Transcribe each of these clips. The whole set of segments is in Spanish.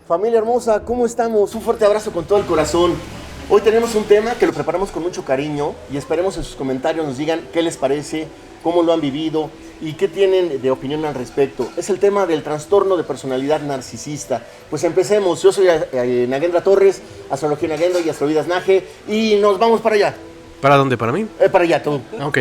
Familia hermosa, ¿cómo estamos? Un fuerte abrazo con todo el corazón. Hoy tenemos un tema que lo preparamos con mucho cariño y esperemos en sus comentarios nos digan qué les parece, cómo lo han vivido y qué tienen de opinión al respecto. Es el tema del trastorno de personalidad narcisista. Pues empecemos. Yo soy Nagendra Torres, Astrología Nagendra y Astrovidas Nage, y nos vamos para allá. ¿Para dónde? ¿Para mí? Para allá, tú. Ok.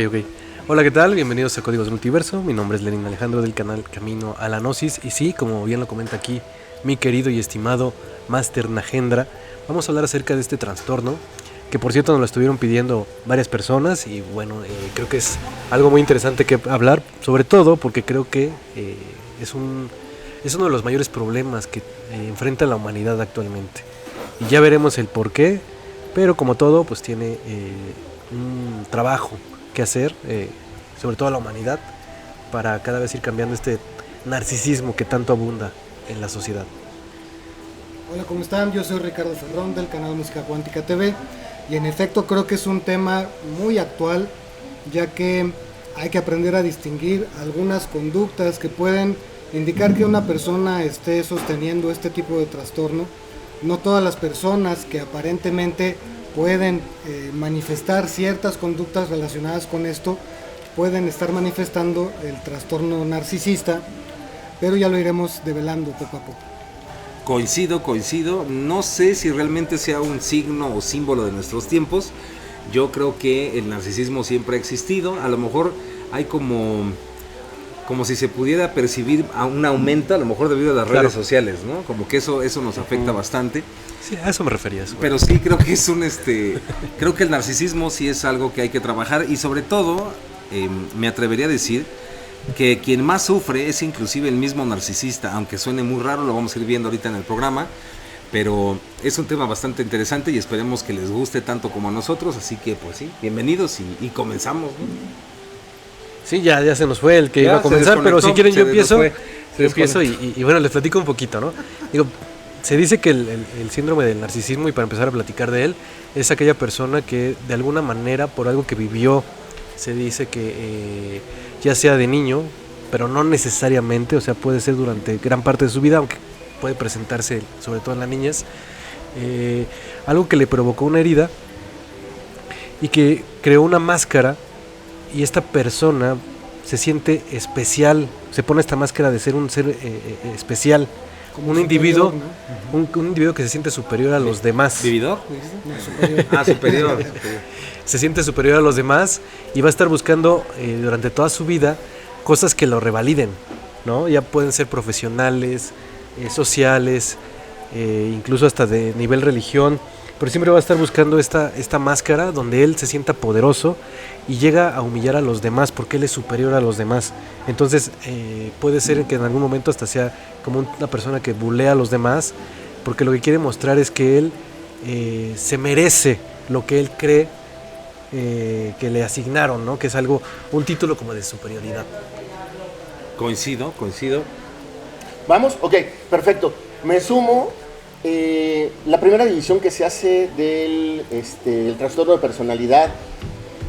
Hola, ¿qué tal? Bienvenidos a Códigos del Multiverso. Mi nombre es Lenin Alejandro del canal Camino a la Gnosis. Y sí, como bien lo comenta aquí mi querido y estimado Master Nagendra, vamos a hablar acerca de este trastorno, que por cierto nos lo estuvieron pidiendo varias personas y bueno, creo que es algo muy interesante que hablar, sobre todo porque creo que es uno de los mayores problemas que enfrenta la humanidad actualmente. Y ya veremos el por qué, pero como todo, pues tiene un trabajo que hacer, sobre todo la humanidad, para cada vez ir cambiando este narcisismo que tanto abunda en la sociedad. Hola, ¿cómo están? Yo soy Ricardo Ferrón del canal Música Cuántica TV y en efecto creo que es un tema muy actual, ya que hay que aprender a distinguir algunas conductas que pueden indicar que una persona esté sosteniendo este tipo de trastorno. No todas las personas que aparentemente pueden manifestar ciertas conductas relacionadas con esto pueden estar manifestando el trastorno narcisista, pero ya lo iremos develando poco a poco. Coincido, no sé si realmente sea un signo o símbolo de nuestros tiempos. Yo creo que el narcisismo siempre ha existido. A lo mejor hay como si se pudiera percibir a un aumento, a lo mejor debido a las redes sociales, ¿no? Como que eso nos afecta bastante. Sí, a eso me refería. Pero sí creo que es creo que el narcisismo sí es algo que hay que trabajar y sobre todo me atrevería a decir que quien más sufre es inclusive el mismo narcisista, aunque suene muy raro, lo vamos a ir viendo ahorita en el programa, pero es un tema bastante interesante y esperemos que les guste tanto como a nosotros, así que pues sí, bienvenidos y comenzamos, ¿no? Sí, ya se nos fue el que iba a comenzar, pero si quieren yo empiezo y bueno, les platico un poquito, ¿no? Digo, se dice que el síndrome del narcisismo, y para empezar a platicar de él, es aquella persona que de alguna manera, por algo que vivió, se dice que ya sea de niño, pero no necesariamente, o sea, puede ser durante gran parte de su vida, aunque puede presentarse sobre todo en las niñas, algo que le provocó una herida y que creó una máscara, y esta persona se siente especial, se pone esta máscara de ser un ser especial, como un individuo, ¿no? un individuo que se siente superior a los demás. ¿Vividor? No, superior. Superior. Se siente superior a los demás y va a estar buscando durante toda su vida cosas que lo revaliden, ¿no? Ya pueden ser profesionales, sociales, incluso hasta de nivel religión, pero siempre va a estar buscando esta máscara donde él se sienta poderoso y llega a humillar a los demás porque él es superior a los demás. Entonces puede ser que en algún momento hasta sea como una persona que bulea a los demás, porque lo que quiere mostrar es que él se merece lo que él cree que le asignaron, ¿no? Que es un título como de superioridad. Coincido. ¿Vamos? Ok, perfecto. Me sumo. La primera división que se hace del trastorno de personalidad,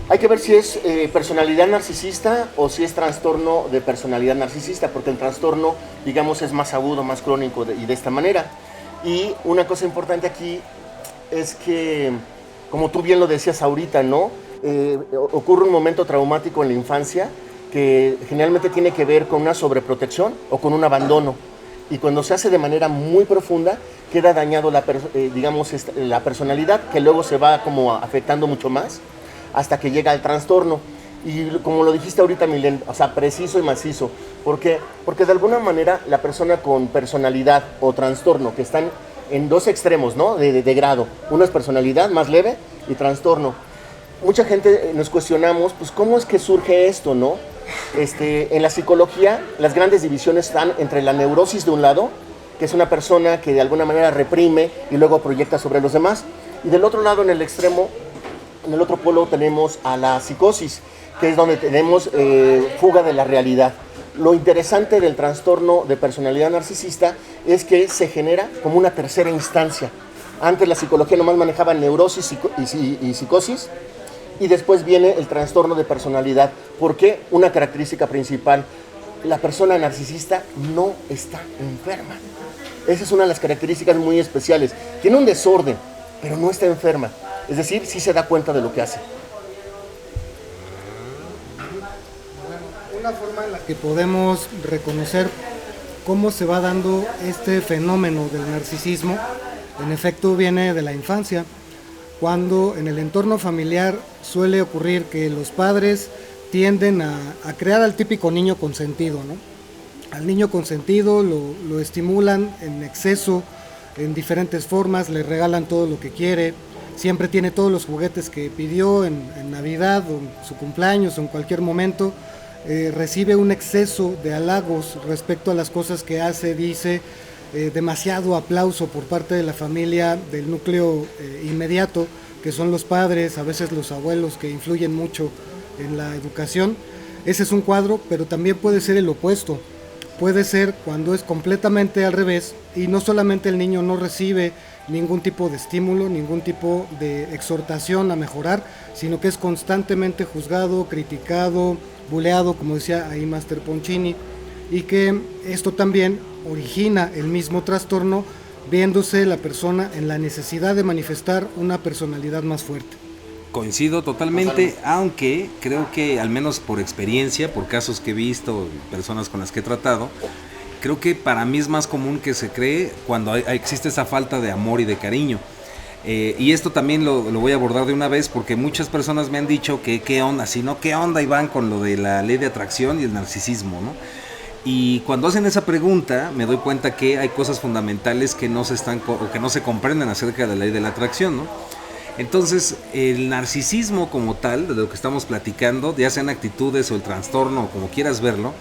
hay que ver si es personalidad narcisista o si es trastorno de personalidad narcisista, porque el trastorno, digamos, es más agudo, más crónico y de esta manera. Y una cosa importante aquí es que, como tú bien lo decías ahorita, ¿no? Ocurre un momento traumático en la infancia que generalmente tiene que ver con una sobreprotección o con un abandono. Y cuando se hace de manera muy profunda, queda dañado la personalidad, que luego se va como afectando mucho más hasta que llega al trastorno. Y como lo dijiste ahorita, Milen, o sea, preciso y macizo. ¿Por qué? Porque de alguna manera la persona con personalidad o trastorno, que están en dos extremos, ¿no? De grado. Uno es personalidad más leve y trastorno. Mucha gente nos cuestionamos, pues, ¿cómo es que surge esto, no? En la psicología, las grandes divisiones están entre la neurosis de un lado, que es una persona que de alguna manera reprime y luego proyecta sobre los demás. Y del otro lado, en el extremo, en el otro polo, tenemos a la psicosis, que es donde tenemos fuga de la realidad. Lo interesante del trastorno de personalidad narcisista es que se genera como una tercera instancia. Antes la psicología nomás manejaba neurosis y psicosis, y después viene el trastorno de personalidad. ¿Por qué? Una característica principal: la persona narcisista no está enferma. Esa es una de las características muy especiales. Tiene un desorden, pero no está enferma. Es decir, sí se da cuenta de lo que hace. Una forma en la que podemos reconocer cómo se va dando este fenómeno del narcisismo, en efecto viene de la infancia, cuando en el entorno familiar suele ocurrir que los padres tienden a crear al típico niño consentido, ¿no? Al niño consentido lo estimulan en exceso, en diferentes formas, le regalan todo lo que quiere, siempre tiene todos los juguetes que pidió en Navidad o en su cumpleaños o en cualquier momento. Recibe un exceso de halagos respecto a las cosas que hace, dice, demasiado aplauso por parte de la familia, del núcleo inmediato, que son los padres, a veces los abuelos, que influyen mucho en la educación. Ese es un cuadro, pero también puede ser el opuesto. Puede ser cuando es completamente al revés y no solamente el niño no recibe ningún tipo de estímulo, ningún tipo de exhortación a mejorar, sino que es constantemente juzgado, criticado, buleado, como decía ahí Master Poncini, y que esto también origina el mismo trastorno, viéndose la persona en la necesidad de manifestar una personalidad más fuerte. Coincido totalmente, aunque creo que al menos por experiencia, por casos que he visto, personas con las que he tratado, creo que para mí es más común que se cree cuando existe esa falta de amor y de cariño. Y esto también lo voy a abordar de una vez porque muchas personas me han dicho que qué onda, si no, qué onda Iván con lo de la ley de atracción y el narcisismo, ¿no? Y cuando hacen esa pregunta me doy cuenta que hay cosas fundamentales que no se comprenden acerca de la ley de la atracción, ¿no? Entonces, el narcisismo como tal, de lo que estamos platicando, ya sean actitudes o el trastorno, o como quieras verlo,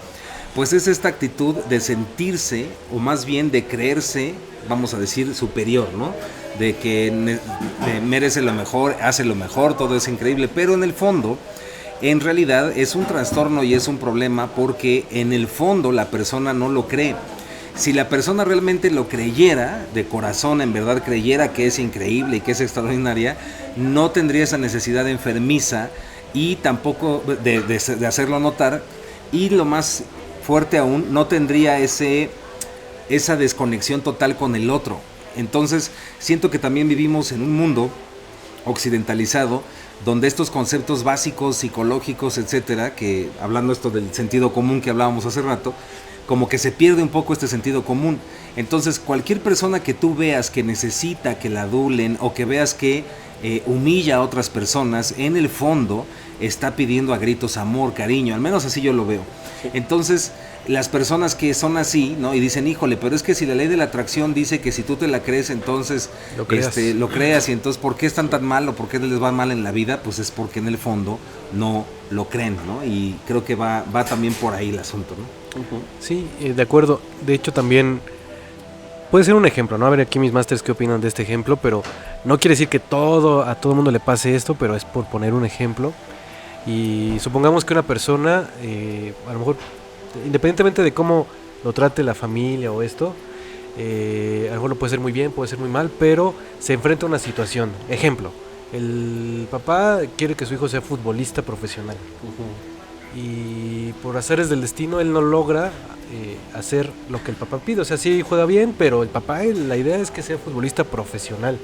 pues es esta actitud de sentirse, o más bien de creerse, vamos a decir, superior, ¿no? De que merece lo mejor, hace lo mejor, todo es increíble, pero en el fondo, en realidad es un trastorno y es un problema porque en el fondo la persona no lo cree. Si la persona realmente lo creyera, de corazón, en verdad creyera que es increíble y que es extraordinaria, no tendría esa necesidad enfermiza y tampoco de hacerlo notar, y lo más fuerte aún, no tendría esa desconexión total con el otro. Entonces, siento que también vivimos en un mundo occidentalizado donde estos conceptos básicos, psicológicos, etcétera, que hablando esto del sentido común que hablábamos hace rato, como que se pierde un poco este sentido común. Entonces, cualquier persona que tú veas que necesita que la adulen o que veas que humilla a otras personas, en el fondo está pidiendo a gritos amor, cariño, al menos así yo lo veo. Entonces, las personas que son así, ¿no? Y dicen, híjole, pero es que si la ley de la atracción dice que si tú te la crees, entonces lo creas, y entonces ¿por qué están tan mal o por qué les va mal en la vida? Pues es porque en el fondo no lo creen, ¿no? Y creo que va también por ahí el asunto, ¿no? Uh-huh. Sí, de acuerdo. De hecho, también puede ser un ejemplo, ¿no? A ver aquí mis masters qué opinan de este ejemplo, pero no quiere decir que a todo el mundo le pase esto, pero es por poner un ejemplo. Y supongamos que una persona, a lo mejor, independientemente de cómo lo trate la familia o esto, a lo mejor lo puede ser muy bien, puede ser muy mal, pero se enfrenta a una situación. Ejemplo, el papá quiere que su hijo sea futbolista profesional. Uh-huh. Y por azares del destino él no logra hacer lo que el papá pide. O sea, sí juega bien, pero el papá, la idea es que sea futbolista profesional.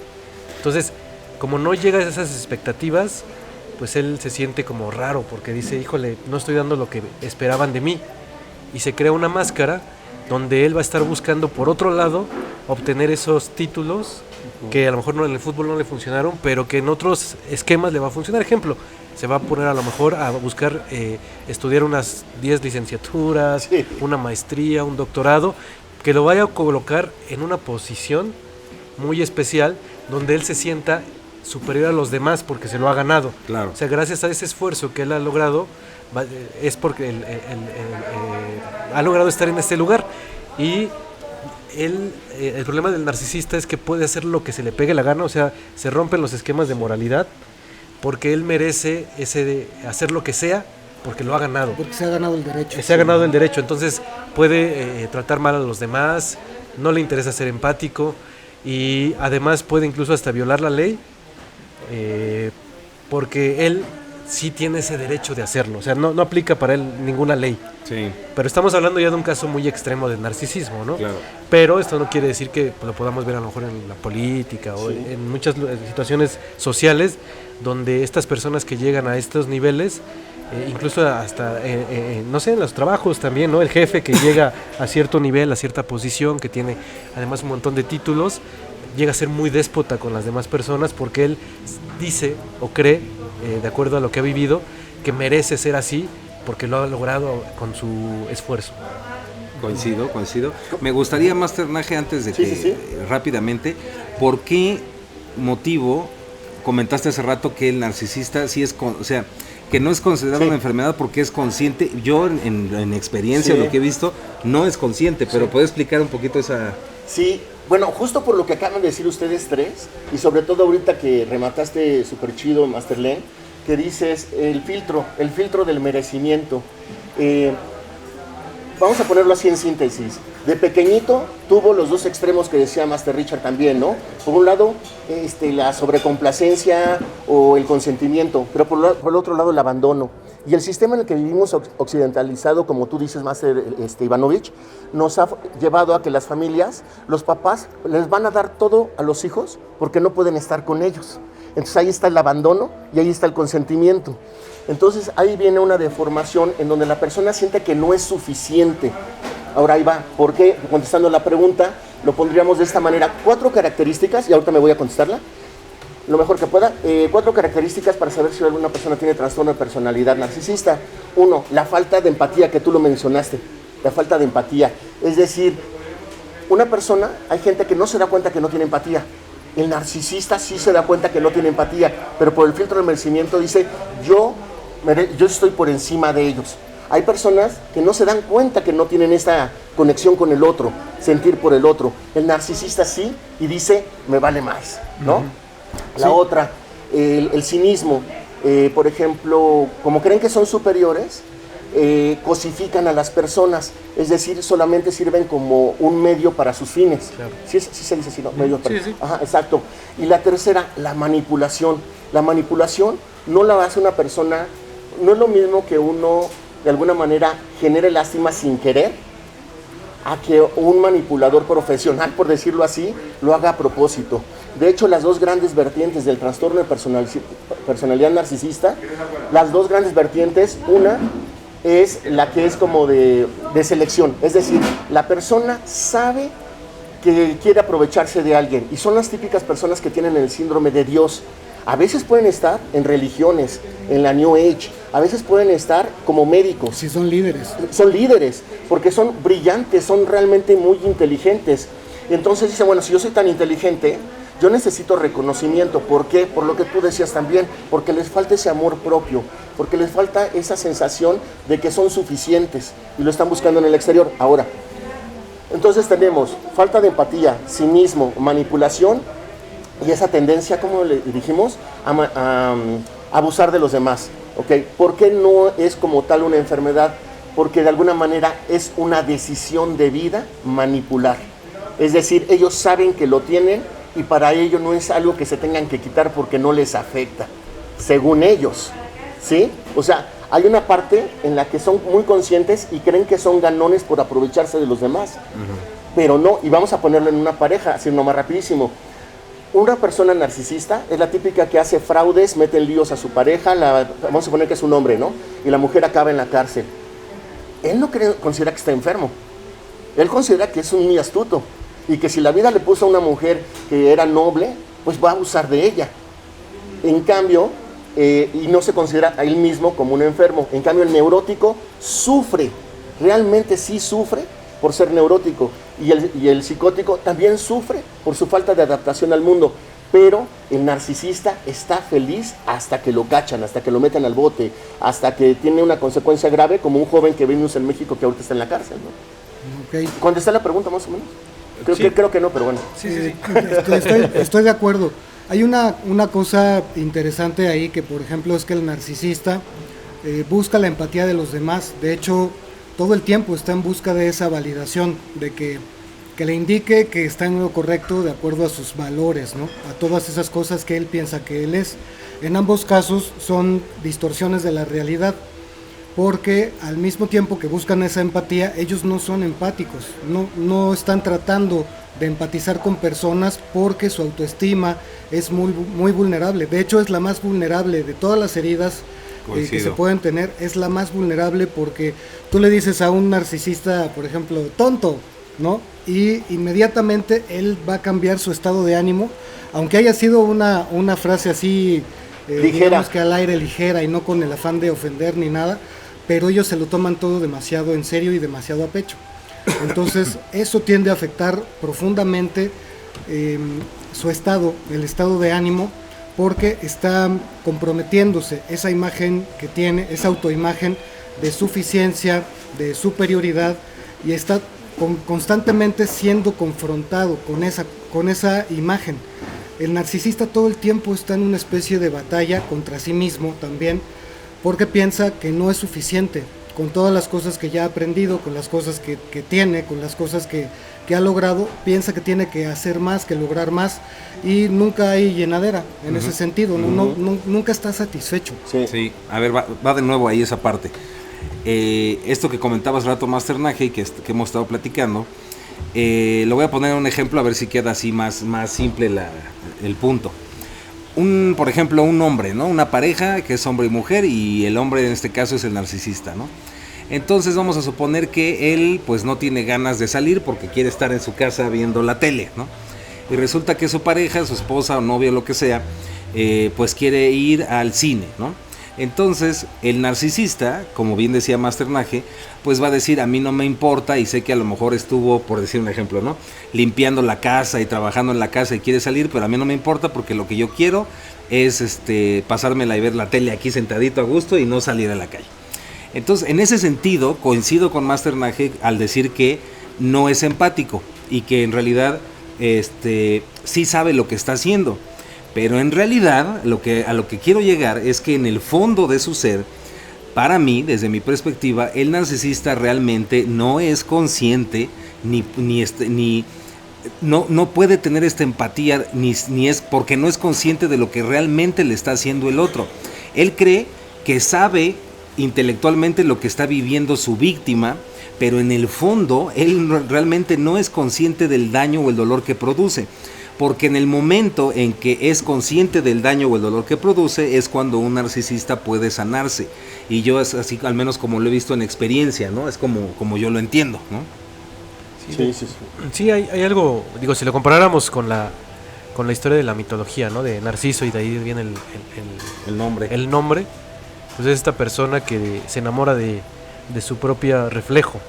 Entonces, como no llega a esas expectativas, pues él se siente como raro porque dice, híjole, no estoy dando lo que esperaban de mí. Y se crea una máscara donde él va a estar buscando por otro lado obtener esos títulos que a lo mejor en el fútbol no le funcionaron, pero que en otros esquemas le va a funcionar. Ejemplo, se va a poner a lo mejor a buscar estudiar unas 10 licenciaturas, sí, una maestría, un doctorado, que lo vaya a colocar en una posición muy especial donde él se sienta superior a los demás porque se lo ha ganado. Claro. O sea, gracias a ese esfuerzo que él ha logrado, es porque él ha logrado estar en este lugar. Y el problema del narcisista es que puede hacer lo que se le pegue la gana, o sea, se rompen los esquemas de moralidad porque él merece hacer lo que sea porque lo ha ganado. Porque se ha ganado el derecho. Se ha ganado el derecho, entonces puede tratar mal a los demás, no le interesa ser empático y además puede incluso hasta violar la ley porque él sí tiene ese derecho de hacerlo. O sea, no aplica para él ninguna ley. Sí. Pero estamos hablando ya de un caso muy extremo de narcisismo, ¿no? Claro. Pero esto no quiere decir que lo podamos ver a lo mejor en la política o en muchas situaciones sociales donde estas personas que llegan a estos niveles, incluso hasta, no sé, en los trabajos también, ¿no? El jefe que llega a cierto nivel, a cierta posición, que tiene además un montón de títulos, llega a ser muy déspota con las demás personas porque él dice o cree, de acuerdo a lo que ha vivido, que merece ser así porque lo ha logrado con su esfuerzo. Coincido. Me gustaría, Master Naje, antes de que rápidamente, ¿por qué motivo comentaste hace rato que el narcisista sí es, o sea, que no es considerado una enfermedad porque es consciente? Yo en experiencia, lo que he visto, no es consciente, pero ¿puedes explicar un poquito esa...? Sí, bueno, justo por lo que acaban de decir ustedes tres, y sobre todo ahorita que remataste súper chido, Master Len, que dices el filtro del merecimiento. Vamos a ponerlo así en síntesis. De pequeñito tuvo los dos extremos que decía Master Richard también, ¿no? Por un lado, la sobrecomplacencia o el consentimiento, pero por el otro lado el abandono. Y el sistema en el que vivimos occidentalizado, como tú dices, Master Ivanovich, nos ha llevado a que las familias, los papás, les van a dar todo a los hijos porque no pueden estar con ellos. Entonces ahí está el abandono y ahí está el consentimiento. Entonces ahí viene una deformación en donde la persona siente que no es suficiente. Ahora ahí va, ¿por qué? Contestando la pregunta, lo pondríamos de esta manera. 4 características, y ahorita me voy a contestarla, lo mejor que pueda. 4 características para saber si alguna persona tiene trastorno de personalidad narcisista. 1, la falta de empatía, que tú lo mencionaste, la falta de empatía. Es decir, una persona, hay gente que no se da cuenta que no tiene empatía. El narcisista sí se da cuenta que no tiene empatía, pero por el filtro del merecimiento dice, yo estoy por encima de ellos. Hay personas que no se dan cuenta que no tienen esta conexión con el otro, sentir por el otro. El narcisista sí, y dice, me vale más, ¿no? La otra, el cinismo. Por ejemplo, como creen que son superiores, cosifican a las personas, es decir, solamente sirven como un medio para sus fines. Claro. Sí se dice así, ¿no? Medio para... Sí. Ajá, exacto. Y la tercera, la manipulación. La manipulación no la hace una persona, no es lo mismo que uno de alguna manera genere lástima sin querer, a que un manipulador profesional, por decirlo así, lo haga a propósito. De hecho, las dos grandes vertientes del trastorno de personalidad narcisista, las dos grandes vertientes, una es la que es como de selección, es decir, la persona sabe que quiere aprovecharse de alguien y son las típicas personas que tienen el síndrome de Dios. A veces pueden estar en religiones, en la New Age, a veces pueden estar como médicos. Sí, son líderes. Son líderes, porque son brillantes, son realmente muy inteligentes. Entonces dicen, bueno, si yo soy tan inteligente, yo necesito reconocimiento. ¿Por qué? Por lo que tú decías también, porque les falta ese amor propio, porque les falta esa sensación de que son suficientes y lo están buscando en el exterior. Ahora, entonces tenemos falta de empatía, cinismo, manipulación y esa tendencia, como le dijimos, a abusar de los demás. ¿Okay? ¿Por qué no es como tal una enfermedad? Porque de alguna manera es una decisión de vida manipular. Es decir, ellos saben que lo tienen y para ello no es algo que se tengan que quitar porque no les afecta, según ellos, ¿sí? O sea, hay una parte en la que son muy conscientes y creen que son ganones por aprovecharse de los demás, pero no, y vamos a ponerlo en una pareja, haciendo más rapidísimo. Una persona narcisista es la típica que hace fraudes, mete en líos a su pareja, vamos a suponer que es un hombre, ¿no? Y la mujer acaba en la cárcel. Él no considera que está enfermo, él considera que es un muy astuto y que si la vida le puso a una mujer que era noble, pues va a abusar de ella. En cambio, y no se considera a él mismo como un enfermo. En cambio, el neurótico sufre, realmente sí sufre por ser neurótico. Y el psicótico también sufre por su falta de adaptación al mundo. Pero el narcisista está feliz hasta que lo cachan, hasta que lo meten al bote, hasta que tiene una consecuencia grave, como un joven que vimos en México que ahorita está en la cárcel, ¿no? Okay. ¿Contesté la pregunta más o menos? Creo que no, pero bueno. Sí. Estoy de acuerdo. Hay una cosa interesante ahí que, por ejemplo, es que el narcisista busca la empatía de los demás. De hecho, todo el tiempo está en busca de esa validación, de que le indique que está en lo correcto de acuerdo a sus valores, ¿no? A todas esas cosas que él piensa que él es. En ambos casos son distorsiones de la realidad, porque al mismo tiempo que buscan esa empatía, ellos no son empáticos, no están tratando de empatizar con personas porque su autoestima es muy vulnerable. De hecho, es la más vulnerable de todas las heridas que se pueden tener, es la más vulnerable, porque tú le dices a un narcisista, por ejemplo, tonto, ¿no? Y inmediatamente él va a cambiar su estado de ánimo, aunque haya sido una frase así, digamos que al aire, ligera, y no con el afán de ofender ni nada, pero ellos se lo toman todo demasiado en serio y demasiado a pecho. Entonces eso tiende a afectar profundamente su estado, el estado de ánimo, porque está comprometiéndose esa imagen que tiene, esa autoimagen de suficiencia, de superioridad, y está constantemente siendo confrontado con esa imagen. El narcisista todo el tiempo está en una especie de batalla contra sí mismo también, porque piensa que no es suficiente con todas las cosas que ya ha aprendido, con las cosas que tiene, con las cosas que ha logrado. Piensa que tiene que hacer más, que lograr más, y nunca hay llenadera en ese sentido, nunca está satisfecho. Sí. A ver, va de nuevo ahí esa parte. Esto que comentabas rato, Master Nage, que hemos estado platicando, lo voy a poner en un ejemplo a ver si queda así más simple el punto. Por ejemplo, un hombre, ¿no? Una pareja que es hombre y mujer, y el hombre en este caso es el narcisista, ¿no? Entonces vamos a suponer que él pues no tiene ganas de salir porque quiere estar en su casa viendo la tele, ¿no? Y resulta que su pareja, su esposa o novia o lo que sea, pues quiere ir al cine, ¿no? Entonces el narcisista, como bien decía Master Nage, pues va a decir: a mí no me importa, y sé que a lo mejor estuvo, por decir un ejemplo, ¿no?, limpiando la casa y trabajando en la casa y quiere salir, pero a mí no me importa porque lo que yo quiero es pasármela y ver la tele aquí sentadito a gusto y no salir a la calle. Entonces, en ese sentido, coincido con Master Nage al decir que no es empático y que en realidad sí sabe lo que está haciendo. Pero en realidad, a lo que quiero llegar es que en el fondo de su ser, para mí, desde mi perspectiva, el narcisista realmente no es consciente, no puede tener esta empatía, ni es porque no es consciente de lo que realmente le está haciendo el otro. Él cree que sabe intelectualmente lo que está viviendo su víctima, pero en el fondo él realmente no es consciente del daño o el dolor que produce. Porque en el momento en que es consciente del daño o el dolor que produce es cuando un narcisista puede sanarse. Y yo es así, al menos como lo he visto en experiencia, ¿no? Es como yo lo entiendo, ¿no? Sí, hay algo, digo, si lo comparáramos con la historia de la mitología, ¿no?, de Narciso, y de ahí viene el nombre. El nombre, pues es esta persona que se enamora de su propio reflejo.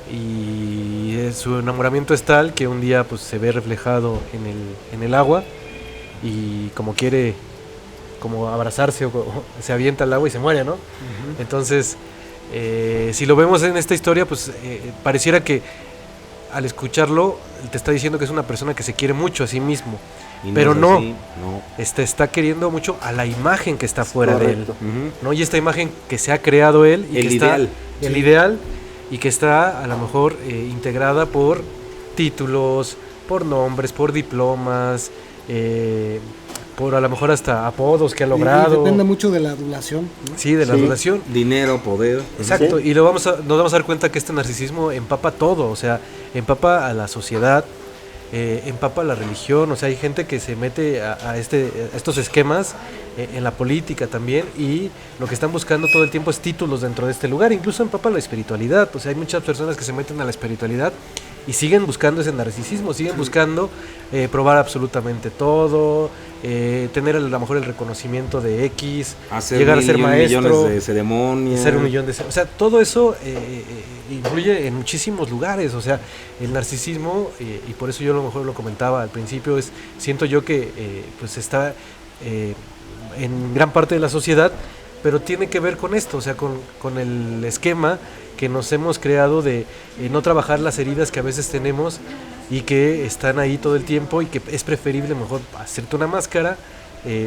Y su enamoramiento es tal que un día pues se ve reflejado en el agua, y como quiere como abrazarse, o se avienta al agua y se muere, ¿no? Entonces, si lo vemos en esta historia, pues pareciera que al escucharlo te está diciendo que es una persona que se quiere mucho a sí mismo, pero no. Está queriendo mucho a la imagen que está fuera de él, ¿no? Y esta imagen que se ha creado él, y el ideal, y que está a lo mejor integrada por títulos, por nombres, por diplomas, por a lo mejor hasta apodos que ha logrado. Y depende mucho de la adulación, ¿no? Sí, de la adulación. Dinero, poder. Exacto, y nos vamos a dar cuenta que este narcisismo empapa todo, o sea, empapa a la sociedad, empapa a la religión. O sea, hay gente que se mete a estos esquemas en la política también, y lo que están buscando todo el tiempo es títulos dentro de este lugar. Incluso empapa la espiritualidad. O sea, hay muchas personas que se meten a la espiritualidad y siguen buscando ese narcisismo, siguen buscando probar absolutamente todo, tener a lo mejor el reconocimiento de X, llegar a ser maestro, millones de ceremonias, ser o sea, todo eso influye en muchísimos lugares. O sea, el narcisismo, y por eso yo a lo mejor lo comentaba al principio, siento yo que pues está en gran parte de la sociedad, pero tiene que ver con esto, o sea, con el esquema que nos hemos creado de no trabajar las heridas que a veces tenemos y que están ahí todo el tiempo, y que es preferible mejor hacerte una máscara,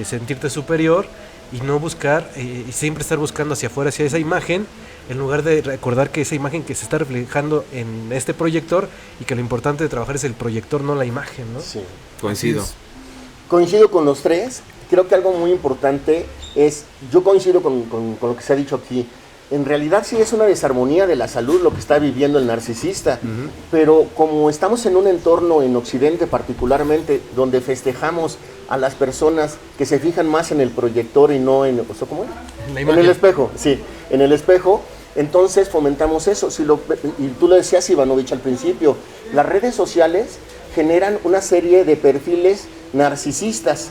sentirte superior, y no buscar, y siempre estar buscando hacia afuera, hacia esa imagen, en lugar de recordar que esa imagen que se está reflejando en este proyector, y que lo importante de trabajar es el proyector, no la imagen, ¿no? Sí. Coincido con los tres. creo que algo muy importante es, yo coincido con lo que se ha dicho aquí, en realidad sí es una desarmonía de la salud lo que está viviendo el narcisista, pero como estamos en un entorno en Occidente particularmente, donde festejamos a las personas que se fijan más en el proyector y no en, ¿cómo es? En el espejo, sí, en el espejo, entonces fomentamos eso. Y tú lo decías, Ivanovich, al principio, las redes sociales generan una serie de perfiles narcisistas.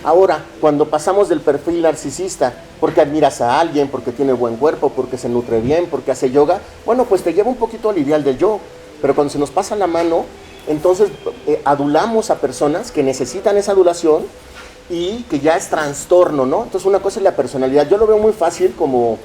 Ahora, cuando pasamos del perfil narcisista, porque admiras a alguien, porque tiene buen cuerpo, porque se nutre bien, porque hace yoga, bueno, pues te lleva un poquito al ideal del yo. Pero cuando se nos pasa la mano, entonces adulamos a personas que necesitan esa adulación y que ya es trastorno, ¿no? Entonces una cosa es la personalidad. Yo lo veo muy fácil como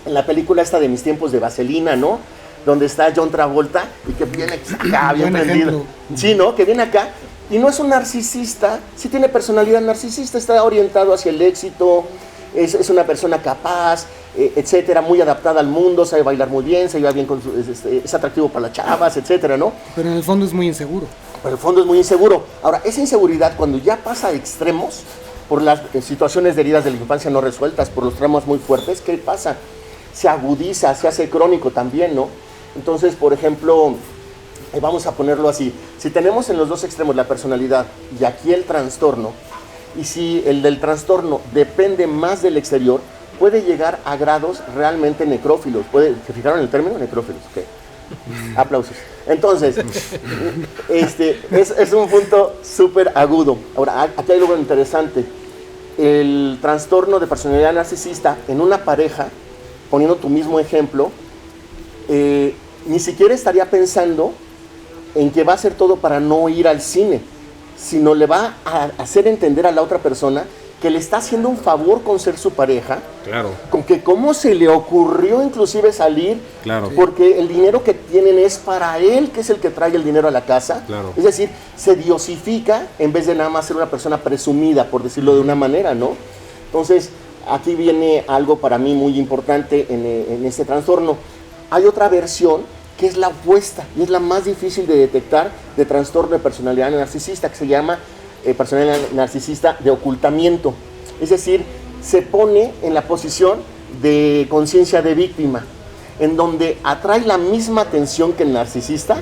en la película esta de Mis tiempos de Vaselina, ¿no? Donde está John Travolta y que viene acá, bien prendido. Sí, ¿no? Que viene acá. Y no es un narcisista, sí tiene personalidad narcisista, está orientado hacia el éxito, es una persona capaz, etcétera, muy adaptada al mundo, sabe bailar muy bien, se lleva bien con es atractivo para las chavas, etcétera, ¿no? Pero en el fondo es muy inseguro. Pero en el fondo es muy inseguro. Ahora, esa inseguridad cuando ya pasa a extremos, por las situaciones de heridas de la infancia no resueltas, por los traumas muy fuertes, ¿qué pasa? Se agudiza, se hace crónico también, ¿no? Entonces, por ejemplo, vamos a ponerlo así, si tenemos en los dos extremos la personalidad y aquí el trastorno, y si el del trastorno depende más del exterior, puede llegar a grados realmente necrófilos. ¿Se fijaron en el término? Necrófilos, ok. Aplausos. Entonces, es un punto súper agudo. Ahora, aquí hay algo interesante. El trastorno de personalidad narcisista en una pareja, poniendo tu mismo ejemplo, ni siquiera estaría pensando en que va a hacer todo para no ir al cine, sino le va a hacer entender a la otra persona que le está haciendo un favor con ser su pareja, claro, con que cómo se le ocurrió inclusive salir, claro, porque el dinero que tienen es para él, que es el que trae el dinero a la casa, claro. Es decir, se diosifica en vez de nada más ser una persona presumida, por decirlo de una manera, ¿no? Entonces, aquí viene algo para mí muy importante en este trastorno. Hay otra versión que es la opuesta y es la más difícil de detectar de trastorno de personalidad narcisista, que se llama personalidad narcisista de ocultamiento. Es decir, se pone en la posición de conciencia de víctima, en donde atrae la misma atención que el narcisista,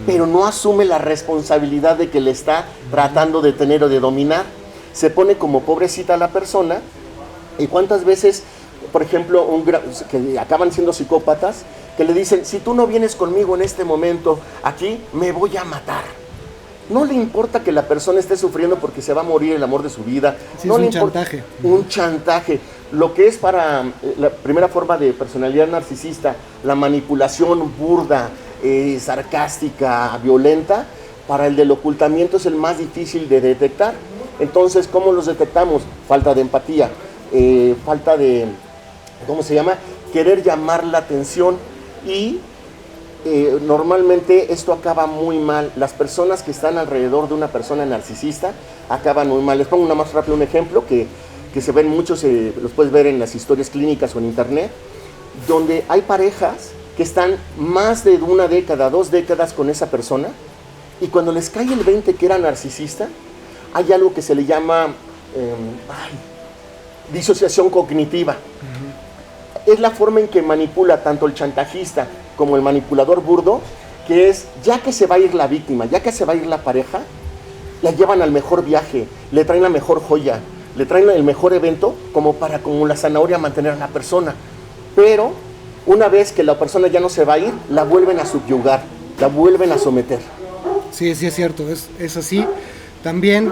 pero no asume la responsabilidad de que le está tratando de tener o de dominar. Se pone como pobrecita a la persona. ¿Y cuántas veces, por ejemplo, que acaban siendo psicópatas, que le dicen, si tú no vienes conmigo en este momento aquí, me voy a matar? No le importa que la persona esté sufriendo porque se va a morir el amor de su vida. Sí, no es le un chantaje. Un chantaje. Lo que es para la primera forma de personalidad narcisista, la manipulación burda, sarcástica, violenta, para el del ocultamiento es el más difícil de detectar. Entonces, ¿cómo los detectamos? Falta de empatía, falta de, ¿cómo se llama? Querer llamar la atención y normalmente esto acaba muy mal. Las personas que están alrededor de una persona narcisista acaban muy mal. Les pongo más rápido un ejemplo que se ven muchos, los puedes ver en las historias clínicas o en internet, donde hay parejas que están más de una década, 2 décadas con esa persona, y cuando les cae el 20 que era narcisista, hay algo que se le llama disociación cognitiva. Es la forma en que manipula tanto el chantajista como el manipulador burdo, que es, ya que se va a ir la víctima, ya que se va a ir la pareja, la llevan al mejor viaje, le traen la mejor joya, le traen el mejor evento, como para, como la zanahoria, mantener a la persona. Pero una vez que la persona ya no se va a ir, la vuelven a subyugar, la vuelven a someter. Sí, sí es cierto, es así. También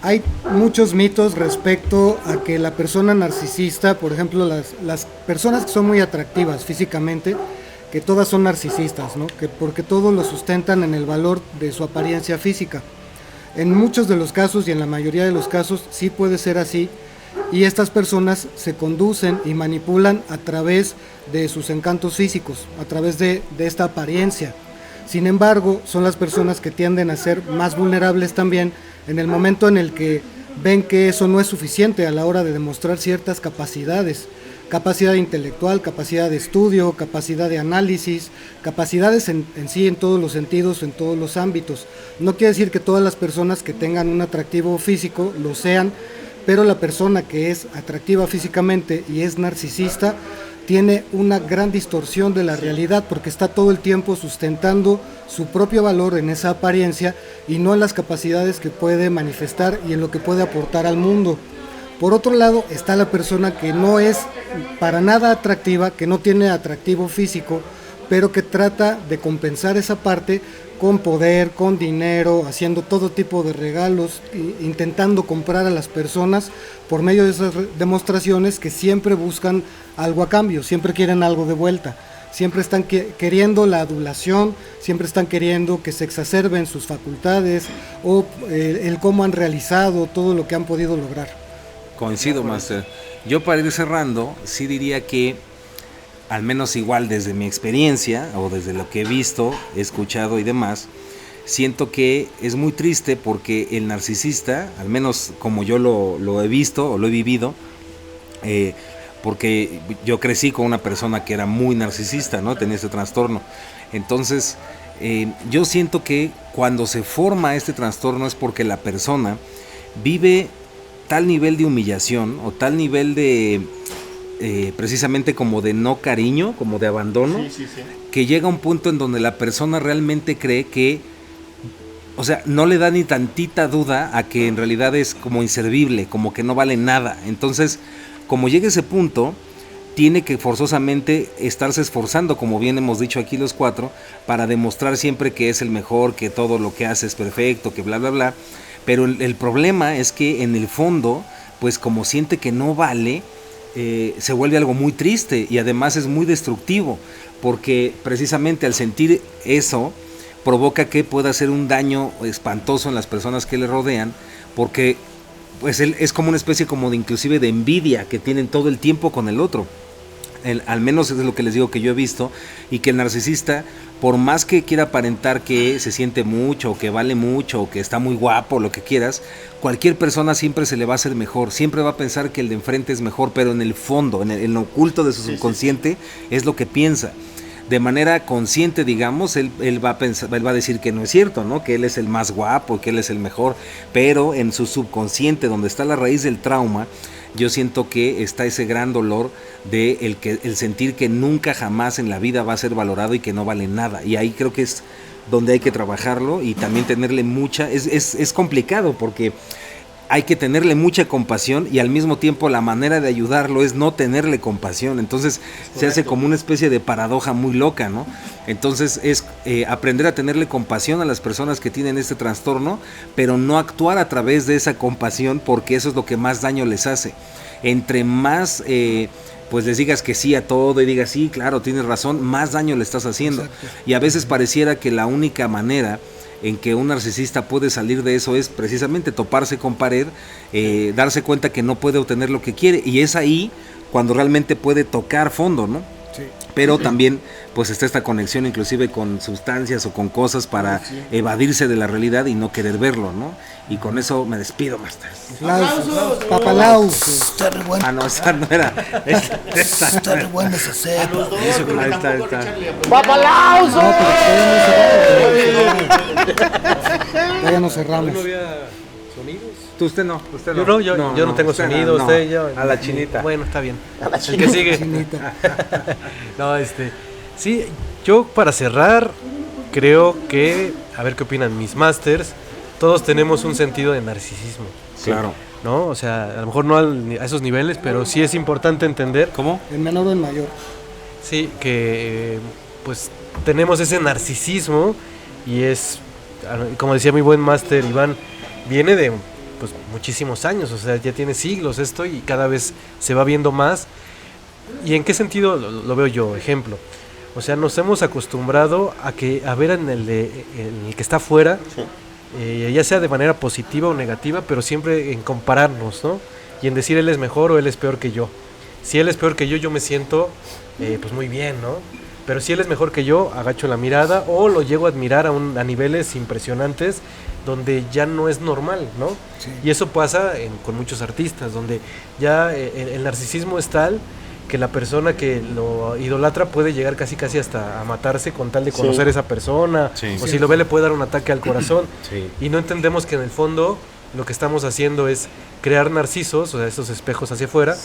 hay muchos mitos respecto a que la persona narcisista, por ejemplo, las personas que son muy atractivas físicamente, que todas son narcisistas, ¿no? Porque todos lo sustentan en el valor de su apariencia física. En muchos de los casos y en la mayoría de los casos sí puede ser así, y estas personas se conducen y manipulan a través de sus encantos físicos, a través de esta apariencia. Sin embargo, son las personas que tienden a ser más vulnerables también en el momento en el que ven que eso no es suficiente a la hora de demostrar ciertas capacidades. Capacidad intelectual, capacidad de estudio, capacidad de análisis, capacidades en sí en todos los sentidos, en todos los ámbitos. No quiere decir que todas las personas que tengan un atractivo físico lo sean, pero la persona que es atractiva físicamente y es narcisista tiene una gran distorsión de la realidad porque está todo el tiempo sustentando su propio valor en esa apariencia y no en las capacidades que puede manifestar y en lo que puede aportar al mundo. Por otro lado está la persona que no es para nada atractiva, que no tiene atractivo físico, pero que trata de compensar esa parte con poder, con dinero, haciendo todo tipo de regalos, intentando comprar a las personas por medio de esas demostraciones que siempre buscan algo a cambio, siempre quieren algo de vuelta, siempre están queriendo la adulación, siempre están queriendo que se exacerben sus facultades o el cómo han realizado todo lo que han podido lograr. Coincido, Master. Yo para ir cerrando, sí diría que, al menos igual desde mi experiencia, o desde lo que he visto, he escuchado y demás, siento que es muy triste porque el narcisista, al menos como yo lo he visto o lo he vivido, porque yo crecí con una persona que era muy narcisista, ¿no? Tenía este trastorno. Entonces, yo siento que cuando se forma este trastorno es porque la persona vive tal nivel de humillación o tal nivel de precisamente como de no cariño, como de abandono, que llega a un punto en donde la persona realmente cree que, o sea, no le da ni tantita duda a que en realidad es como inservible, como que no vale nada. Entonces, como llega a ese punto, tiene que forzosamente estarse esforzando, como bien hemos dicho aquí los cuatro, para demostrar siempre que es el mejor, que todo lo que hace es perfecto, que bla, bla, bla. Pero el problema es que en el fondo, pues como siente que no vale, se vuelve algo muy triste y además es muy destructivo, porque precisamente al sentir eso, provoca que pueda hacer un daño espantoso en las personas que le rodean, porque pues él es como una especie como de inclusive de envidia que tienen todo el tiempo con el otro. Al menos es lo que les digo que yo he visto, y que el narcisista, por más que quiera aparentar que se siente mucho, o que vale mucho, o que está muy guapo, lo que quieras, cualquier persona siempre se le va a hacer mejor, siempre va a pensar que el de enfrente es mejor, pero en el fondo, en lo oculto de su subconsciente, es lo que piensa. De manera consciente, digamos, él va a pensar, él va a decir que no es cierto, ¿no? Que él es el más guapo, que él es el mejor, pero en su subconsciente, donde está la raíz del trauma, yo siento que está ese gran dolor de el sentir que nunca jamás en la vida va a ser valorado y que no vale nada. Y ahí creo que es donde hay que trabajarlo y también tenerle mucha... Es complicado porque hay que tenerle mucha compasión y al mismo tiempo la manera de ayudarlo es no tenerle compasión. Entonces se hace como una especie de paradoja muy loca, ¿no? Entonces es aprender a tenerle compasión a las personas que tienen este trastorno, pero no actuar a través de esa compasión, porque eso es lo que más daño les hace. Entre más pues les digas que sí a todo y digas sí, claro, tienes razón, más daño le estás haciendo. Exacto. Y a veces pareciera que la única manera en que un narcisista puede salir de eso es precisamente toparse con pared, darse cuenta que no puede obtener lo que quiere, y es ahí cuando realmente puede tocar fondo, ¿no? Sí. Pero también pues está esta conexión inclusive con sustancias o con cosas para evadirse de la realidad y no querer verlo, ¿no? Y con eso me despido, Master. ¡Aplausos! ¡Papalausos! Está re bueno. Ah, no, esa no era. Está re bueno esa cepa. Ahí está. ¡Papalausos! Ya no cerramos. ¿No había sonidos? Usted no. Yo no tengo sonido, no. usted yo. A la chinita. Bueno, está bien. A la El que sigue. Chinita. No, sí, yo para cerrar creo que, a ver qué opinan mis masters, todos tenemos un sentido de narcisismo. Claro. ¿No? O sea, a lo mejor no a esos niveles, pero sí es importante entender. ¿Cómo? En menor o en mayor. Sí, que pues tenemos ese narcisismo y es, como decía mi buen máster Iván, viene de pues muchísimos años, o sea, ya tiene siglos esto y cada vez se va viendo más. ¿Y en qué sentido lo veo yo? Ejemplo, o sea, nos hemos acostumbrado a ver en el que está afuera, ya sea de manera positiva o negativa, pero siempre en compararnos, ¿no? Y en decir él es mejor o él es peor que yo. Si él es peor que yo me siento pues muy bien, ¿no? Pero si él es mejor que yo, agacho la mirada o lo llego a admirar a niveles impresionantes donde ya no es normal, ¿no? Sí. Y eso pasa con muchos artistas, donde ya el narcisismo es tal que la persona que lo idolatra puede llegar casi hasta a matarse con tal de conocer a esa persona, o si lo ve le puede dar un ataque al corazón, y no entendemos que en el fondo lo que estamos haciendo es crear narcisos, o sea, esos espejos hacia afuera,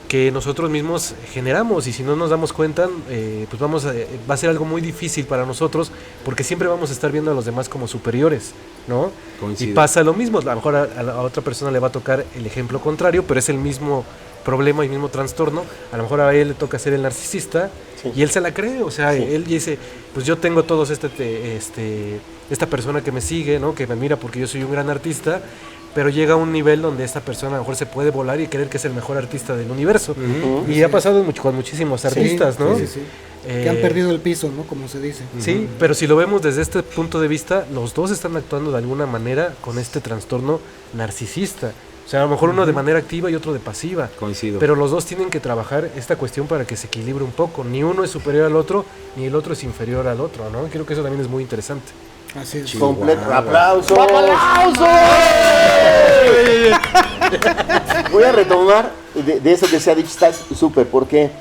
que nosotros mismos generamos, y si no nos damos cuenta, pues va a ser algo muy difícil para nosotros, porque siempre vamos a estar viendo a los demás como superiores, ¿no? Coincido. Y pasa lo mismo, a lo mejor a otra persona le va a tocar el ejemplo contrario, pero es el mismo problema y mismo trastorno. A lo mejor a él le toca ser el narcisista, y él se la cree, o sea, él dice, pues yo tengo todos esta persona que me sigue, ¿no? Que me admira porque yo soy un gran artista, pero llega a un nivel donde esta persona a lo mejor se puede volar y creer que es el mejor artista del universo. Y ha pasado con muchísimos artistas, ¿no? Sí. Que han perdido el piso, ¿no? Como se dice. Sí, pero si lo vemos desde este punto de vista, los dos están actuando de alguna manera con este trastorno narcisista. O sea, a lo mejor uno de manera activa y otro de pasiva. Coincido. Pero los dos tienen que trabajar esta cuestión para que se equilibre un poco. Ni uno es superior al otro, ni el otro es inferior al otro, ¿no? Creo que eso también es muy interesante. Así es. Completo. ¡Aplausos! Voy a retomar de eso que se ha dicho, está súper, porque,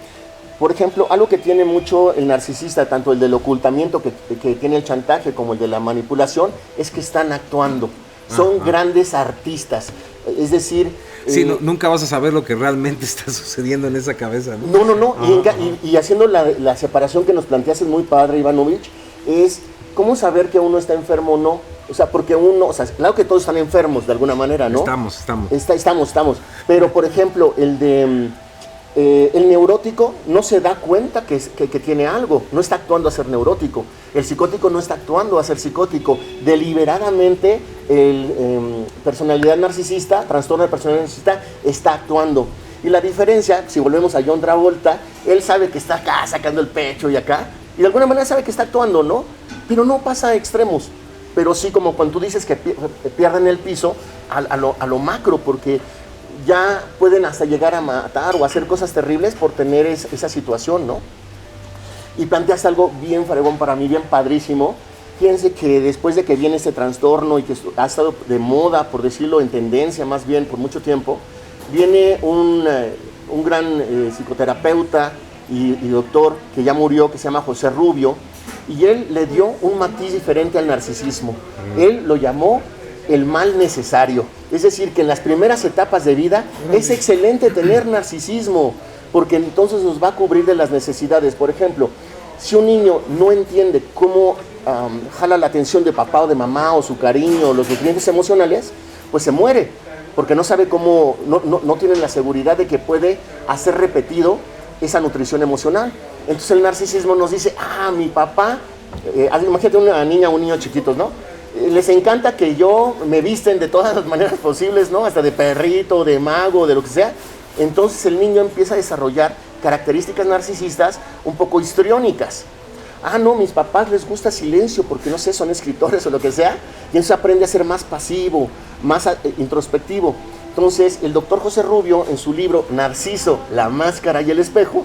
por ejemplo, algo que tiene mucho el narcisista, tanto el del ocultamiento que tiene el chantaje como el de la manipulación, es que están actuando. Son grandes artistas. Es decir... Sí, nunca vas a saber lo que realmente está sucediendo en esa cabeza, ¿no? No. Y haciendo la separación que nos planteaste muy padre, Ivanovich, es cómo saber que uno está enfermo o no. O sea, porque claro que todos están enfermos de alguna manera, ¿no? Estamos. Pero, por ejemplo, el neurótico no se da cuenta que tiene algo, no está actuando a ser neurótico. El psicótico no está actuando a ser psicótico. Deliberadamente, personalidad narcisista, trastorno de personalidad narcisista, está actuando. Y la diferencia, si volvemos a John Travolta, él sabe que está acá sacando el pecho y acá, y de alguna manera sabe que está actuando, ¿no? Pero no pasa a extremos. Pero sí, como cuando tú dices que pierden el piso, a lo macro, porque ya pueden hasta llegar a matar o hacer cosas terribles por tener esa situación, ¿no? Y planteas algo bien fregón para mí, bien padrísimo. Fíjense que después de que viene este trastorno y que ha estado de moda, por decirlo, en tendencia más bien por mucho tiempo, viene un gran psicoterapeuta y doctor que ya murió, que se llama José Rubio, y él le dio un matiz diferente al narcisismo. Él lo llamó el mal necesario. Es decir, que en las primeras etapas de vida es excelente tener narcisismo, porque entonces nos va a cubrir de las necesidades. Por ejemplo, si un niño no entiende cómo jala la atención de papá o de mamá, o su cariño, o los nutrientes emocionales, pues se muere, porque no sabe cómo, no tiene la seguridad de que puede hacer repetido esa nutrición emocional. Entonces el narcisismo nos dice, mi papá, imagínate una niña o un niño chiquitos, ¿no? Les encanta que yo me visten de todas las maneras posibles, ¿no? Hasta de perrito, de mago, de lo que sea. Entonces el niño empieza a desarrollar características narcisistas un poco histriónicas. No, mis papás les gusta silencio porque, no sé, son escritores o lo que sea. Y entonces aprende a ser más pasivo, más introspectivo. Entonces el doctor José Rubio, en su libro Narciso, la máscara y el espejo,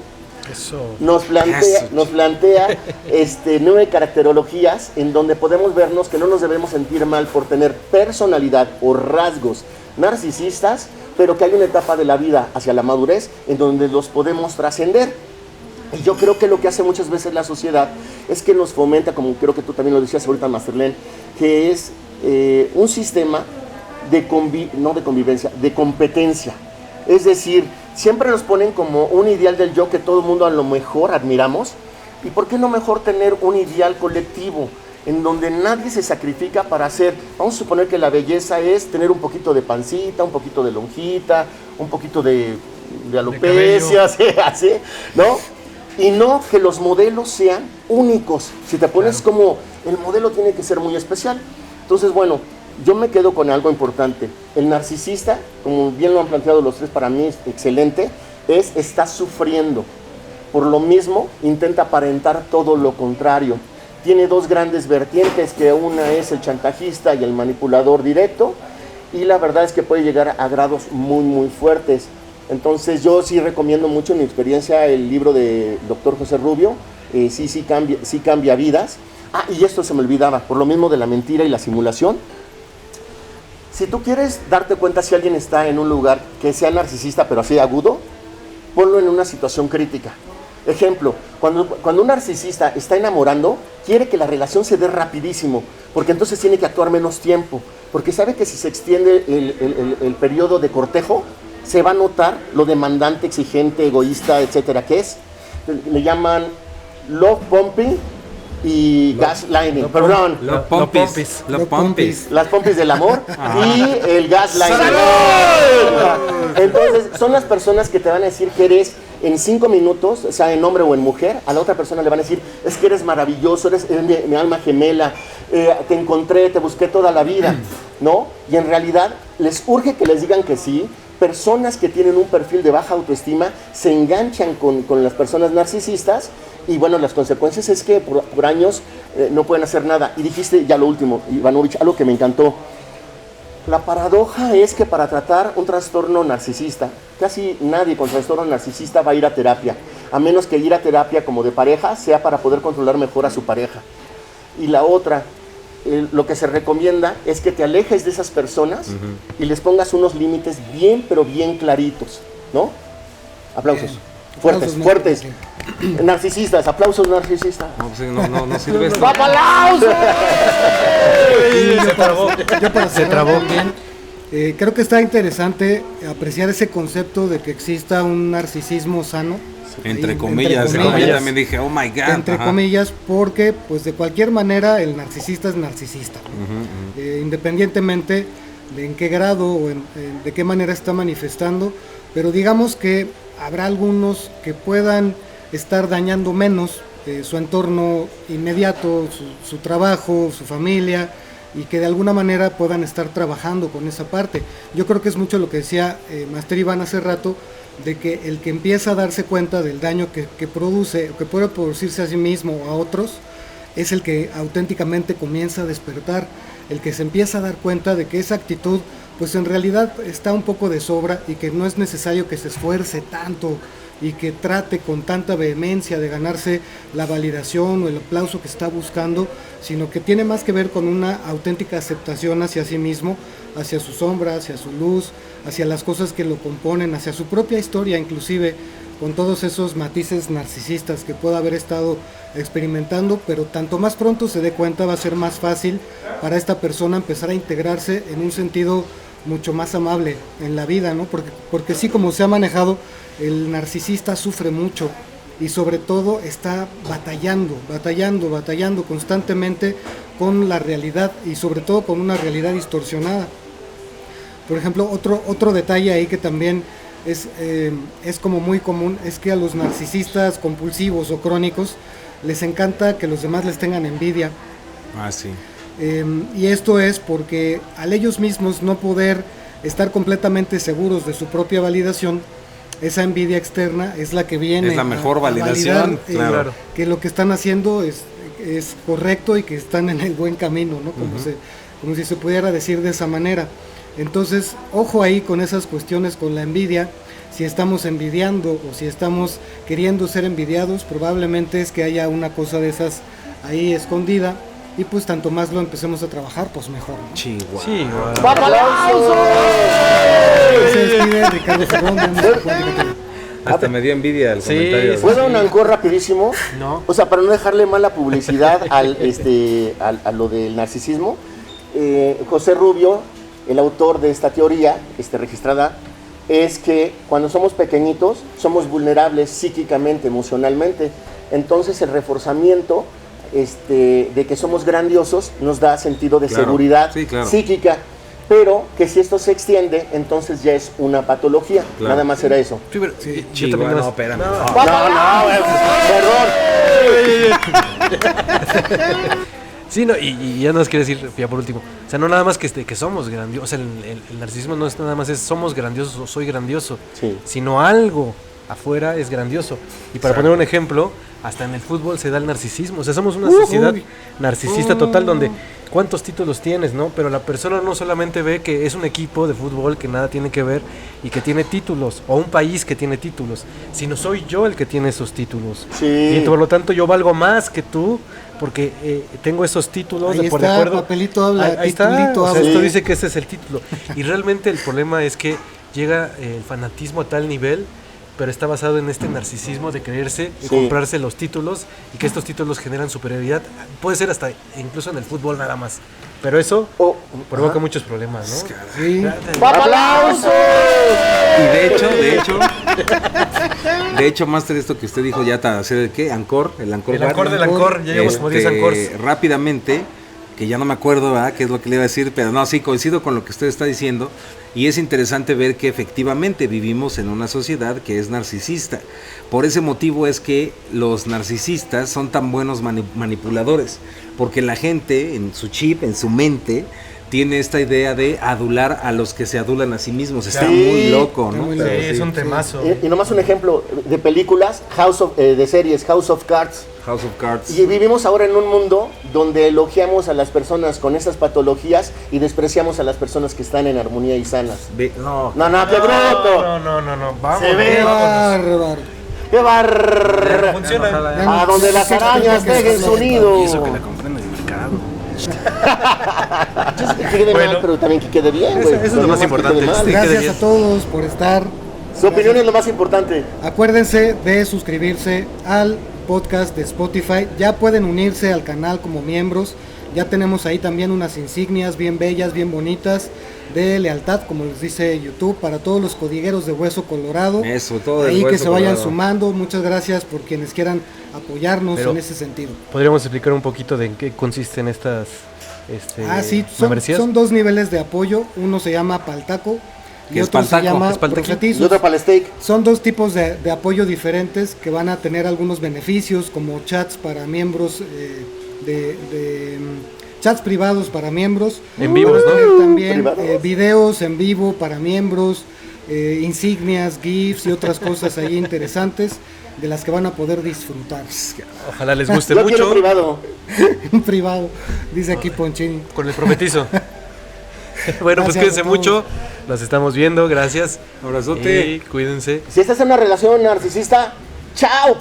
nos plantea 9 caracterologías en donde podemos vernos que no nos debemos sentir mal por tener personalidad o rasgos narcisistas, pero que hay una etapa de la vida hacia la madurez en donde los podemos trascender. Y yo creo que lo que hace muchas veces la sociedad es que nos fomenta, como creo que tú también lo decías ahorita, Masterlen, que es un sistema de convivencia, de competencia. Es decir, siempre nos ponen como un ideal del yo que todo el mundo a lo mejor admiramos. ¿Y por qué no mejor tener un ideal colectivo en donde nadie se sacrifica para hacer? Vamos a suponer que la belleza es tener un poquito de pancita, un poquito de lonjita, un poquito de alopecia, así, ¿no? Y no que los modelos sean únicos. Si te pones como el modelo tiene que ser muy especial. Entonces, bueno, yo me quedo con algo importante. El narcisista, como bien lo han planteado los tres, para mí es excelente, está sufriendo. Por lo mismo, intenta aparentar todo lo contrario. Tiene 2 grandes vertientes, que una es el chantajista y el manipulador directo, y la verdad es que puede llegar a grados muy, muy fuertes. Entonces yo sí recomiendo mucho, en mi experiencia, el libro de doctor José Rubio. Sí cambia vidas. Y esto se me olvidaba, por lo mismo de la mentira y la simulación. Si tú quieres darte cuenta si alguien está en un lugar que sea narcisista, pero así agudo, ponlo en una situación crítica. Ejemplo, cuando un narcisista está enamorando, quiere que la relación se dé rapidísimo, porque entonces tiene que actuar menos tiempo, porque sabe que si se extiende el periodo de cortejo, se va a notar lo demandante, exigente, egoísta, etcétera, que es. Le llaman love pumping y gaslighting. Los pompis. Las pompis del amor y el gaslighting. Entonces, son las personas que te van a decir que eres en 5 minutos, o sea, en hombre o en mujer, a la otra persona le van a decir, es que eres maravilloso, eres mi alma gemela, te encontré, te busqué toda la vida, ¿no? Y en realidad les urge que les digan que sí. Personas que tienen un perfil de baja autoestima se enganchan con las personas narcisistas y bueno, las consecuencias es que por años no pueden hacer nada. Y dijiste ya lo último, Ivanovich, algo que me encantó. La paradoja es que para tratar un trastorno narcisista, casi nadie con trastorno narcisista va a ir a terapia, a menos que ir a terapia como de pareja sea para poder controlar mejor a su pareja. Y la otra, lo que se recomienda es que te alejes de esas personas y les pongas unos límites bien, pero bien claritos, ¿no? Aplausos. Fuertes. Narcisistas, aplausos narcisistas. No sirve esto. ¡Aplausos! Se trabó bien. Creo que está interesante apreciar ese concepto de que exista un narcisismo sano. Entre comillas, yo también dije, oh my God. Entre comillas, porque pues de cualquier manera el narcisista es narcisista. Independientemente de en qué grado o de qué manera está manifestando, pero digamos que habrá algunos que puedan estar dañando menos su entorno inmediato, su trabajo, su familia, y que de alguna manera puedan estar trabajando con esa parte. Yo creo que es mucho lo que decía Master Iván hace rato, de que el que empieza a darse cuenta del daño que produce, que puede producirse a sí mismo o a otros, es el que auténticamente comienza a despertar, el que se empieza a dar cuenta de que esa actitud pues en realidad está un poco de sobra y que no es necesario que se esfuerce tanto y que trate con tanta vehemencia de ganarse la validación o el aplauso que está buscando, sino que tiene más que ver con una auténtica aceptación hacia sí mismo, hacia su sombra, hacia su luz, hacia las cosas que lo componen, hacia su propia historia, inclusive con todos esos matices narcisistas que pueda haber estado experimentando, pero tanto más pronto se dé cuenta va a ser más fácil para esta persona empezar a integrarse en un sentido mucho más amable en la vida, ¿no? Porque sí, como se ha manejado, el narcisista sufre mucho y sobre todo está batallando constantemente con la realidad y sobre todo con una realidad distorsionada. Por ejemplo, otro detalle ahí que también es como muy común es que a los narcisistas compulsivos o crónicos les encanta que los demás les tengan envidia. Sí. Y esto es porque al ellos mismos no poder estar completamente seguros de su propia validación, esa envidia externa es la que viene. Es la mejor validación, validar, que lo que están haciendo es correcto y que están en el buen camino, ¿no? Como si se pudiera decir de esa manera. Entonces, ojo ahí con esas cuestiones, con la envidia. Si estamos envidiando o si estamos queriendo ser envidiados, probablemente es que haya una cosa de esas ahí escondida. Y pues tanto más lo empecemos a trabajar, pues mejor, ¿no? Chihuahua. ¡Aplausos! Se despide Ricardo Ferrón de Cuántica. Hasta me dio envidia el comentario. ¿Puedo un ancor rapidísimo? No. O sea, para no dejarle mala publicidad a lo del narcisismo, José Rubio, el autor de esta teoría registrada, es que cuando somos pequeñitos somos vulnerables psíquicamente, emocionalmente. Entonces el reforzamiento de que somos grandiosos nos da sentido de seguridad psíquica, pero que si esto se extiende, entonces ya es una patología. Nada más era eso. Sí, pero, yo también no, espérame. Perdón. Sí, no, y ya nos quiere decir, ya por último, o sea, no nada más que somos grandiosos, o sea, el narcisismo no es nada más somos grandiosos o soy grandioso, sino algo afuera es grandioso. Y para poner un ejemplo, hasta en el fútbol se da el narcisismo, o sea, somos una sociedad narcisista total donde cuántos títulos tienes, ¿no? Pero la persona no solamente ve que es un equipo de fútbol que nada tiene que ver y que tiene títulos, o un país que tiene títulos, sino soy yo el que tiene esos títulos. Y por lo tanto yo valgo más que tú porque tengo esos títulos Ahí por está, acuerdo. papelito habla, ahí está, titulito o sea, habla. esto dice que este es el título. Y realmente el problema es que llega el fanatismo a tal nivel, pero está basado en este narcisismo de creerse y comprarse los títulos y que estos títulos generan superioridad. Puede ser hasta incluso en el fútbol nada más. Pero eso provoca muchos problemas, ¿no? Sí. ¡Aplausos! Y de hecho, Master, esto que usted dijo ya está hacer el qué, Ancor, el Ancor. El Ancor del Ancor, ya llevamos como 10 Ancors. Rápidamente, que ya no me acuerdo, ¿verdad?, qué es lo que le iba a decir, pero no, sí, coincido con lo que usted está diciendo, y es interesante ver que efectivamente vivimos en una sociedad que es narcisista. Por ese motivo es que los narcisistas son tan buenos manipuladores, porque la gente en su chip, en su mente, tiene esta idea de adular a los que se adulan a sí mismos. Está muy loco, ¿no? Sí, es un temazo. Y nomás un ejemplo de películas, de series, House of Cards. House of Cards. Y vivimos ahora en un mundo donde elogiamos a las personas con esas patologías y despreciamos a las personas que están en armonía y sanas. No, ¡Qué bruto! No, vamos. Se ve. Qué bárbaro. ¡Qué barra! Funciona. A donde las arañas dejen su nido. Y eso que la compré en el mercado. Que quede mal, pero también que quede bien, güey. Eso es lo más importante. Sí. Gracias a todos por estar. Su opinión es lo más importante. Acuérdense de suscribirse al podcast de Spotify. Ya pueden unirse al canal como miembros. Ya tenemos ahí también unas insignias bien bellas, bien bonitas de lealtad, como les dice YouTube, para todos los codigueros de Hueso Colorado. Eso, todo el ahí que Hueso se vayan Colorado. sumando. Muchas gracias por quienes quieran apoyarnos Pero en ese sentido. ¿Podríamos explicar un poquito de en qué consisten estas Sí, membresías? son dos niveles de apoyo. Uno se llama Paltaco y ¿Qué es otro se Paltaco? llama ¿Es Paltequi? Profetizos. Y otra para el steak. Son dos tipos de apoyo diferentes que van a tener algunos beneficios, como chats para miembros, chats privados para miembros. En vivos, Van a ¿no? tener también ¿Privados? videos en vivo para miembros, insignias, GIFs y otras cosas ahí interesantes de las que van a poder disfrutar. Ojalá les guste Yo quiero mucho. privado. En privado, dice aquí Ponchini. Con el profetizo. Bueno, pues Gracias cuídense a todos. mucho. Nos estamos viendo. Gracias. Abrazote. Y cuídense. Si estás en una relación narcisista, ¡chao!